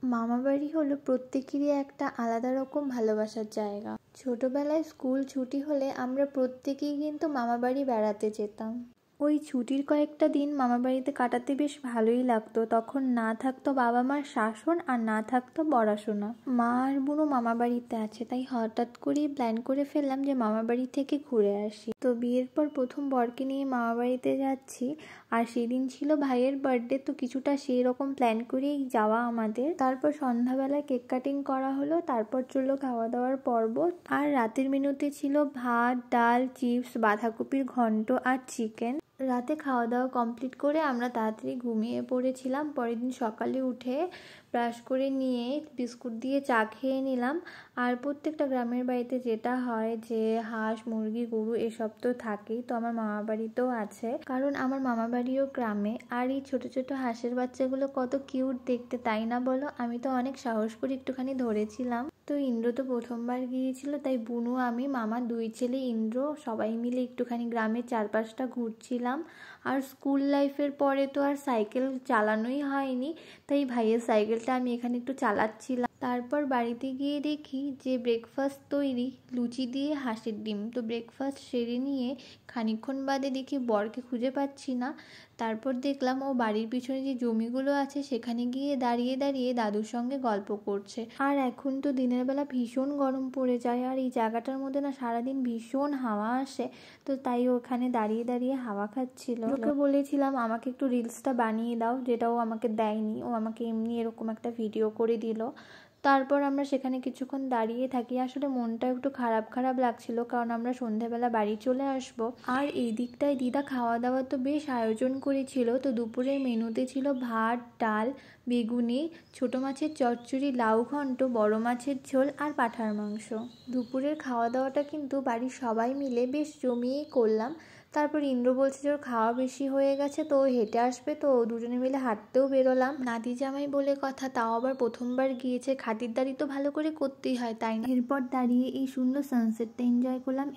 মামাবাড়ি হলো প্রত্যেকেরই একটা আলাদা রকম ভালোবাসার জায়গা। ছোটবেলায় স্কুল ছুটি হলে আমরা প্রত্যেকেই কিন্তু মামাবাড়ি বেড়াতে যেতাম। ওই ছুটির কয়েকটা দিন মামাবাড়িতে কাটাতে বেশ ভালোই লাগতো। তখন না থাকতো বাবা মার শাসন আর না থাকতো পড়াশোনা। মা আর বুড়ো মামাবাড়িতে আছে, তাই হঠাৎ করেই প্ল্যান করে ফেললাম যে মামাবাড়ি থেকে ঘুরে আসি। তো বিয়ের পর প্রথম বরকে নিয়ে মামাবাড়িতে যাচ্ছি, আর সেদিন ছিল ভাইয়ের বার্থডে, তো কিছুটা সেই রকম প্ল্যান করেই যাওয়া আমাদের। তারপর সন্ধ্যাবেলায় কেক কাটিং করা হলো, তারপর চললো খাওয়া দাওয়ার পর্ব। আর রাতের মেনুতে ছিল ভাত, ডাল, চিপস, বাঁধাকপির ঘন্ট আর চিকেন। রাতে খাওয়া দাওয়া কমপ্লিট করে আমরা তাড়াতাড়ি ঘুমিয়ে পড়েছিলাম। পরের দিন সকালে উঠে ব্রাশ করে নিয়ে বিস্কুট দিয়ে চা খেয়ে নিলাম। আর প্রত্যেকটা গ্রামের বাড়িতে যেটা হয় যে হাঁস, মুরগি, গরু এসব তো থাকেই, তো আমার মামা বাড়িতেও আছে, কারণ আমার মামা বাড়িও গ্রামে। আর এই ছোট ছোট হাঁসের বাচ্চাগুলো কত কিউট দেখতে, তাই না বলো? আমি তো অনেক সাহস করে একটুখানি ধরেছিলাম। তো ইন্দ্র তো প্রথমবার গিয়েছিল, তাই বুনু, আমি, মামা, দুই ছেলে, ইন্দ্র সবাই মিলে একটুখানি গ্রামের চারপাশটা ঘুরছিলাম। আর স্কুল লাইফের পরে তো আর সাইকেল চালানোই হয়নি, তাই ভাইয়ের সাইকেলটা আমি এখানে একটু চালাচ্ছিলাম। তারপর বাড়িতে গিয়ে দেখি যে ব্রেকফাস্ট তৈরি, লুচি দিয়ে হাঁসের ডিম। তো ব্রেকফাস্ট সেরে নিয়ে খানিকক্ষণ বাদে দেখি বরকে খুঁজে পাচ্ছি না। তারপর দেখলাম ও বাড়ির পিছনে যে জমিগুলো আছে সেখানে গিয়ে দাঁড়িয়ে দাঁড়িয়ে দাদুর সঙ্গে গল্প করছে। আর এখন তো দিনের বেলা ভীষণ গরম পড়ে যায়, আর এই জায়গাটার মধ্যে না সারাদিন ভীষণ হাওয়া আসে, তো তাই ওখানে দাঁড়িয়ে দাঁড়িয়ে হাওয়া খাচ্ছিল। ওকে বলেছিলাম আমাকে একটু রিলসটা বানিয়ে দাও, যেটা ও আমাকে দেয়নি, ও আমাকে এমনি এরকম একটা ভিডিও করে দিল। তারপর আমরা সেখানে কিছুক্ষণ দাঁড়িয়ে থাকি। আসলে মনটা একটু খারাপ খারাপ লাগছিল, কারণ আমরা সন্ধ্যাবেলা বাড়ি চলে আসব। আর এই দিকটায় দিদা খাওয়া দাওয়া তো বেশ আয়োজন করেছিল। তো দুপুরের মেনুতে ছিল ভাত, ডাল, বেগুনি, ছোট মাছের চচ্চড়ি, লাউ ঘন্ট, বড় মাছের ঝোল আর পাঁঠার মাংস। দুপুরের খাওয়া দাওয়াটা কিন্তু বাড়ির সবাই মিলে বেশ জমিয়েই করলাম। তারপর ইন্দ্র বলছে যে ওর খাওয়া বেশি হয়ে গেছে, তো ও হেঁটে আসবে, তো দুজনে মিলে হাঁটতেও বেরোলাম। নাতি জামাই বলে কথা, তাও আবার প্রথমবার গিয়েছে, খাতিরদারি তো ভালো করে করতেই হয়, তাই না? এরপর দাঁড়িয়ে এই সুন্দর সানসেটটা এনজয় করলাম।